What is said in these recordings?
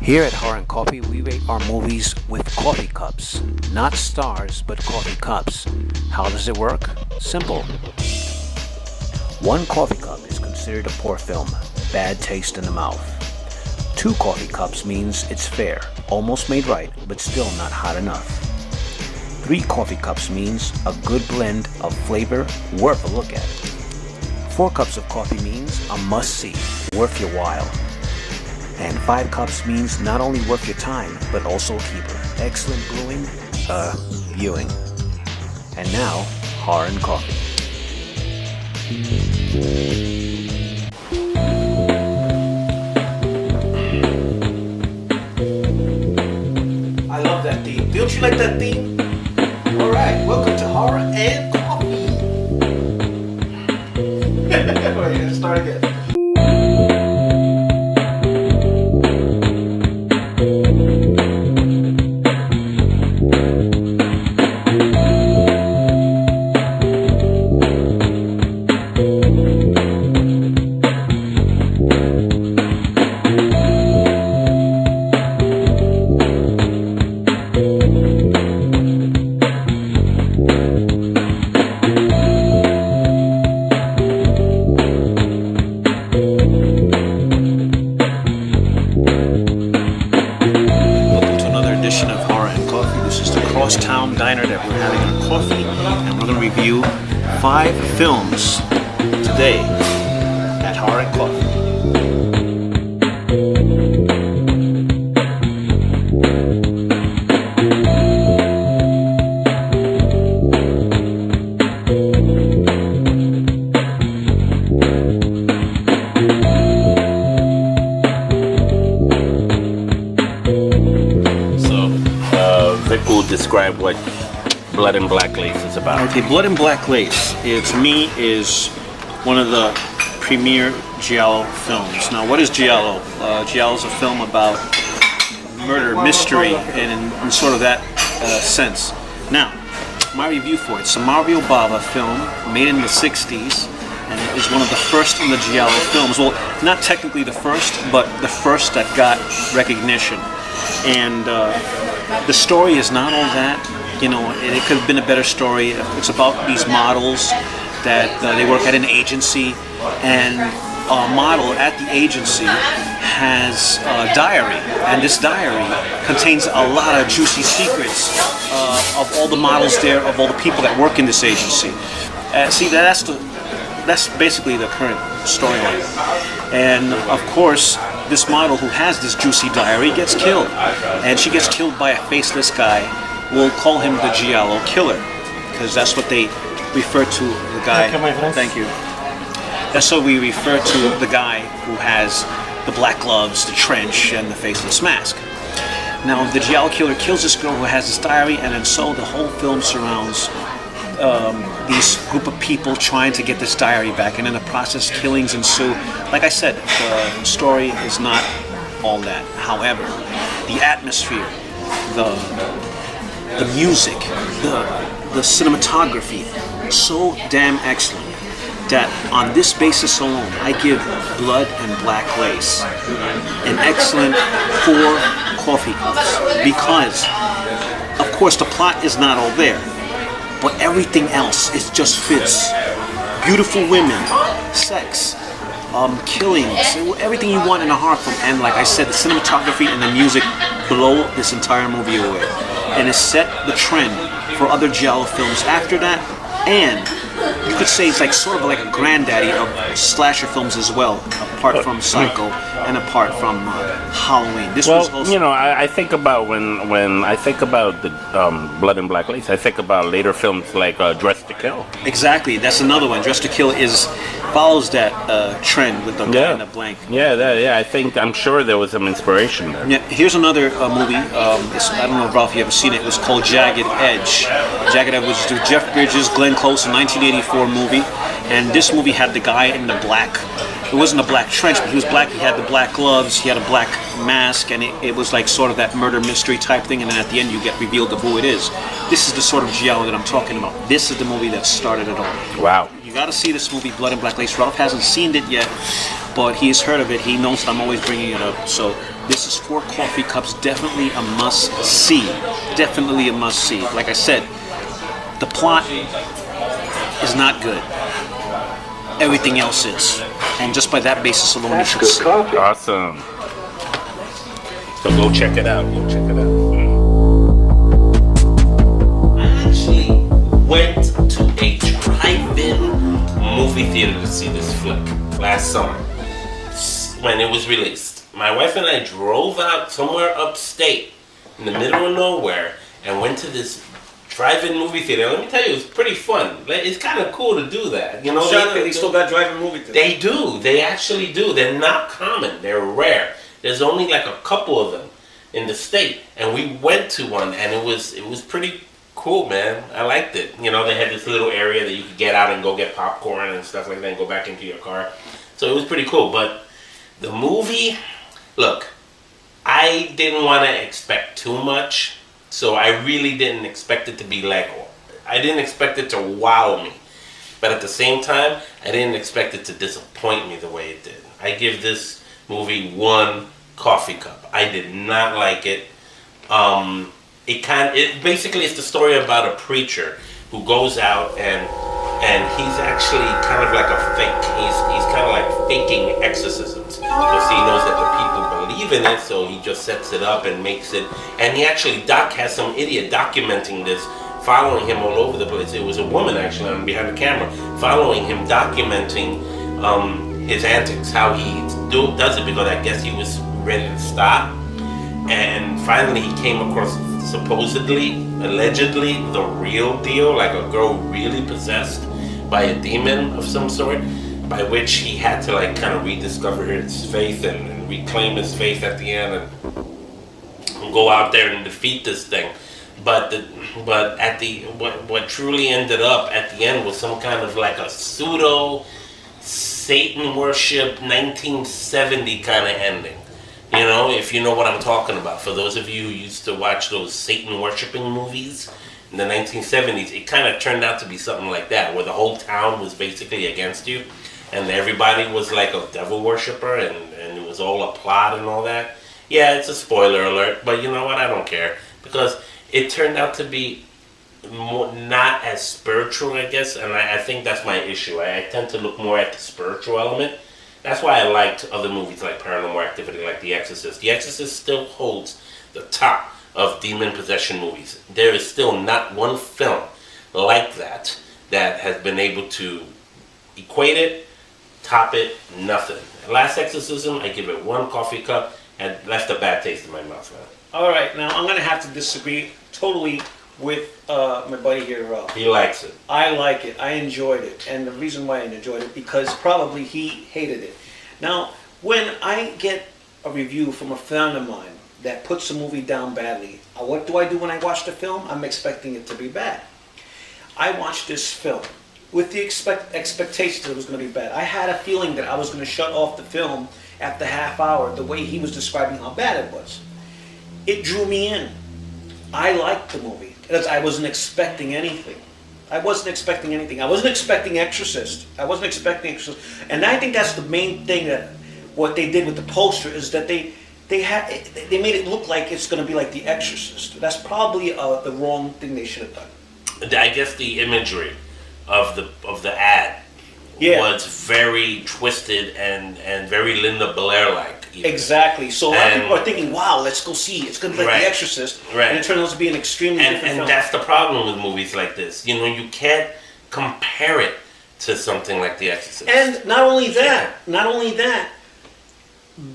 Here at Horror and Coffee, we rate our movies with coffee cups. Not stars, but coffee cups. How does it work? Simple. One coffee cup is considered a poor film, bad taste in the mouth. Two coffee cups means it's fair, almost made right, but still not hot enough. Three coffee cups means a good blend of flavor, worth a look at. 4 cups of coffee means a must-see, worth your while. And 5 cups means not only worth your time, but also a keeper. Excellent viewing. And now, Horror and Coffee. I love that theme. Don't you like that theme? Alright, welcome to Horror and Coffee. Wait, let's start again. Town diner that we're having our coffee, and we're going to review 5 films today at Horror and Coffee. Vic will describe what Blood and Black Lace is about. Okay, Blood and Black Lace, to me, is one of the premier giallo films. Now, what is giallo? Giallo is a film about murder, mystery, and in sort of that sense. Now, my review for it, it's a Mario Bava film made in the 60s, and it is one of the first in the giallo films. Well, not technically the first, but the first that got recognition. And the story is not all that, it could have been a better story. It's about these models that they work at an agency, and a model at the agency has a diary, and this diary contains a lot of juicy secrets of all the models there, of all the people that work in this agency. See, that's basically the current storyline. And of course, this model who has this juicy diary gets killed, and she gets killed by a faceless guy. We'll call him the Giallo Killer, because that's what they refer to the guy. Thank you. That's what we refer to the guy who has the black gloves, the trench, and the faceless mask. Now, the Giallo Killer kills this girl who has this diary, and then so the whole film surrounds these group of people trying to get this diary back, and in the process killings ensue. Like I said, the story is not all that. However, the atmosphere, the music, the cinematography, so damn excellent that on this basis alone I give Blood and Black Lace an excellent 4 coffee cups, because of course the plot is not all there, but everything else, it just fits. Beautiful women, sex, killings, everything you want in a horror film. And like I said, the cinematography and the music blow this entire movie away. And it set the trend for other giallo films after that. And you could say it's like sort of like a granddaddy of slasher films as well, apart from Psycho and apart from Halloween. This was also, I think about when I think about the Blood and Black Lace, I think about later films like Dress to Kill. Exactly, that's another one. Dress to Kill follows that trend with the guy in the blank. I'm sure there was some inspiration there. Yeah, here's another movie. I don't know, Ralph, you ever seen it? It was called Jagged Edge. Jagged Edge was Jeff Bridges, Glenn Close, a 1984 movie, and this movie had the guy in the black. It wasn't a black trench, but he was black. He had the black gloves, he had a black mask, and it was like sort of that murder mystery type thing, and then at the end you get revealed of who it is. This is the sort of giallo that I'm talking about. This is the movie that started it all. Wow. You got to see this movie, Blood and Black Lace. Ralph hasn't seen it yet. but he's heard of it. He knows that I'm always bringing it up. So this is 4 coffee cups. Definitely a must-see. Definitely a must-see. Like I said, the plot is not good. Everything else is. And just by that basis alone, you should see. Awesome. So go check it out. Go check it out. I actually went to a drive-in movie theater to see this flick last summer when it was released. My wife and I drove out somewhere upstate in the middle of nowhere and went to this drive-in movie theater. Let me tell you, it was pretty fun. It's kind of cool to do that. You know, they still got drive-in movie theaters. They do. They actually do. They're not common. They're rare. There's only like a couple of them in the state, and we went to one, and it was pretty cool, man. I liked it. You know, they had this little area that you could get out and go get popcorn and stuff like that and go back into your car. So it was pretty cool. But the movie, look, I didn't want to expect too much, so I really didn't expect it to be like, I didn't expect it to wow me. But at the same time, I didn't expect it to disappoint me the way it did. I give this movie 1 coffee cup. I did not like it. It basically is the story about a preacher who goes out and he's actually kind of like a fake. He's kind of like faking exorcisms because he knows that the people believe in it, so he just sets it up and makes it. And he actually has some idiot documenting this, following him all over the place. It was a woman actually on behind the camera following him, documenting his antics, how he does it, because I guess he was ready to stop. And finally he came across supposedly, allegedly, the real deal, like a girl really possessed by a demon of some sort, by which he had to like kind of rediscover his faith and reclaim his faith at the end and go out there and defeat this thing. But what truly ended up at the end was some kind of like a pseudo Satan worship 1970 kind of ending. You know, if you know what I'm talking about. For those of you who used to watch those Satan worshiping movies in the 1970s, it kind of turned out to be something like that, where the whole town was basically against you, and everybody was like a devil worshiper, and it was all a plot and all that. Yeah, it's a spoiler alert, but you know what? I don't care, because it turned out to be not as spiritual, I guess, and I think that's my issue. I tend to look more at the spiritual element. That's why I liked other movies like Paranormal Activity, like The Exorcist. The Exorcist still holds the top of demon possession movies. There is still not one film like that has been able to equate it, top it, nothing. Last Exorcism, I give it 1 coffee cup, and left a bad taste in my mouth, man. All right, now I'm going to have to disagree totally with my buddy here, Ralph. He likes it. I like it. I enjoyed it. And the reason why I enjoyed it, because probably he hated it. Now, when I get a review from a friend of mine that puts a movie down badly, what do I do when I watch the film? I'm expecting it to be bad. I watched this film with the expectation that it was going to be bad. I had a feeling that I was going to shut off the film after half hour, the way he was describing how bad it was. It drew me in. I liked the movie. I wasn't expecting anything. I wasn't expecting Exorcist. And I think that's the main thing, that what they did with the poster is that they made it look like it's going to be like The Exorcist. That's probably the wrong thing they should have done. I guess the imagery of the ad was very twisted and very Linda Blair-like. Even. Exactly. So a lot of people are thinking, wow, let's go see. It's going to be like The Exorcist. Right. And it turns out to be an extremely different film. And that's the problem with movies like this. You know, you can't compare it to something like The Exorcist. And not only that,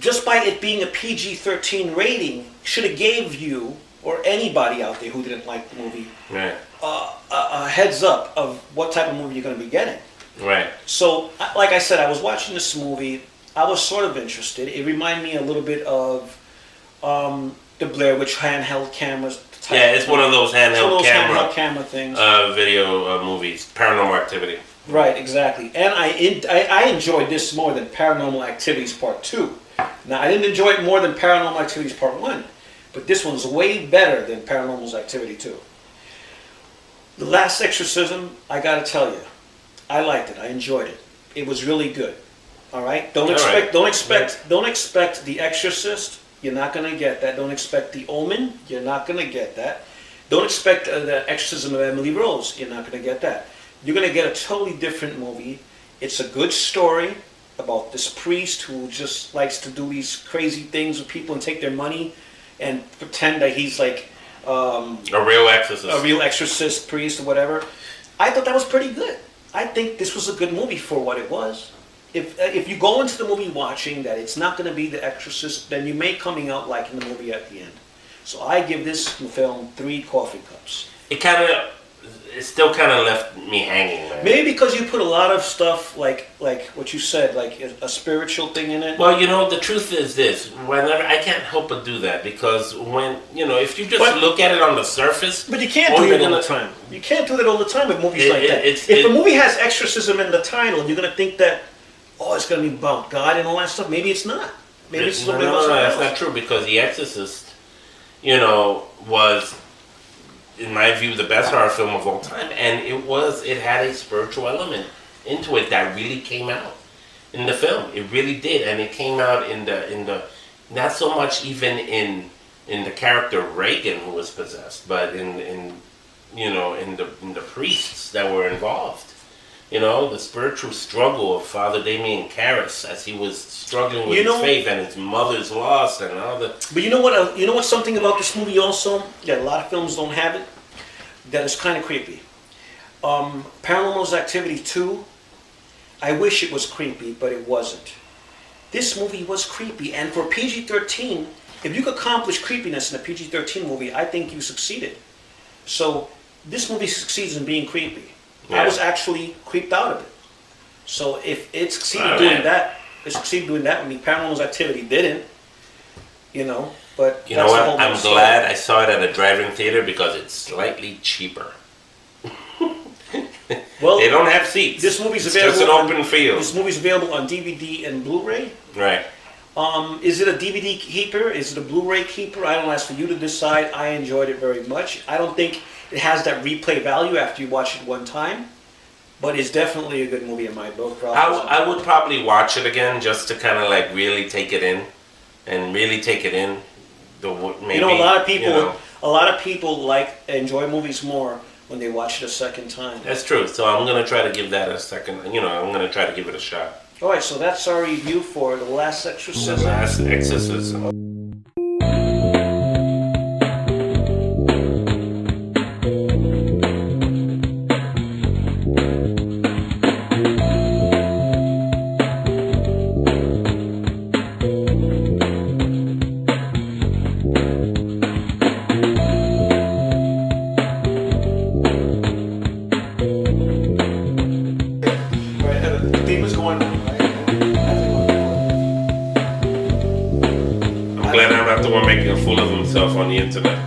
just by it being a PG-13 rating, should have gave you, or anybody out there who didn't like the movie, a heads up of what type of movie you're going to be getting. Right. So, like I said, I was watching this movie. I was sort of interested. It reminded me a little bit of the Blair Witch handheld cameras. It's one of those handheld camera things. Video movies, Paranormal Activity. Right, exactly. And I enjoyed this more than Paranormal Activities Part 2. Now, I didn't enjoy it more than Paranormal Activities Part 1, but this one's way better than Paranormal Activity 2. The Last Exorcism, I gotta tell you, I liked it. I enjoyed it. It was really good. All right. Don't expect The Exorcist. You're not gonna get that. Don't expect The Omen. You're not gonna get that. Don't expect The Exorcism of Emily Rose. You're not gonna get that. You're gonna get a totally different movie. It's a good story about this priest who just likes to do these crazy things with people and take their money and pretend that he's like a real exorcist priest or whatever. I thought that was pretty good. I think this was a good movie for what it was. If you go into the movie watching that it's not going to be The Exorcist, then you may coming out liking the movie at the end. So I give this film 3 coffee cups. It still kind of left me hanging, man. Maybe because you put a lot of stuff like what you said, like a spiritual thing in it. Well, the truth is this: whenever I can't help but do that, because when if you just look at it on the surface, but you can't do it all the time. You can't do that all the time with movies like that. If a movie has exorcism in the title, you're gonna think that it's gonna be about God and all that stuff. Maybe it's not. Maybe it's something else. No, that's not true, because The Exorcist, was, in my view, the best horror film of all time, and it had a spiritual element into it that really came out in the film. It really did, and it came out in the not so much even in the character Reagan, who was possessed, but in the priests that were involved. The spiritual struggle of Father Damien Karras as he was struggling with his faith, and his mother's loss and all the. But you know what? Something about this movie also that a lot of films don't have it. That is kind of creepy. Paranormal Activity 2. I wish it was creepy, but it wasn't. This movie was creepy, and for PG-13, if you could accomplish creepiness in a PG-13 movie, I think you succeeded. So this movie succeeds in being creepy. Yeah. I was actually creeped out of it. So if it succeeded doing that, with me. Paranormal Activity didn't. But you know what? I'm glad I saw it at a drive-in theater because it's slightly cheaper. Well, they don't have seats. This movie's available. It's just an open field. This movie's available on DVD and Blu-ray. Right. Is it a DVD keeper? Is it a Blu-ray keeper? I don't ask for you to decide. I enjoyed it very much. I don't think it has that replay value after you watch it one time, but it's definitely a good movie in my book. I would probably watch it again just to kind of like really take it in, Maybe, a lot of people enjoy movies more when they watch it a second time. That's true. So I'm gonna try to give that a second. I'm gonna try to give it a shot. All right. So that's our review for The Last Exorcism. The Last Exorcism. I'm glad I'm not the one making a fool of himself on the internet.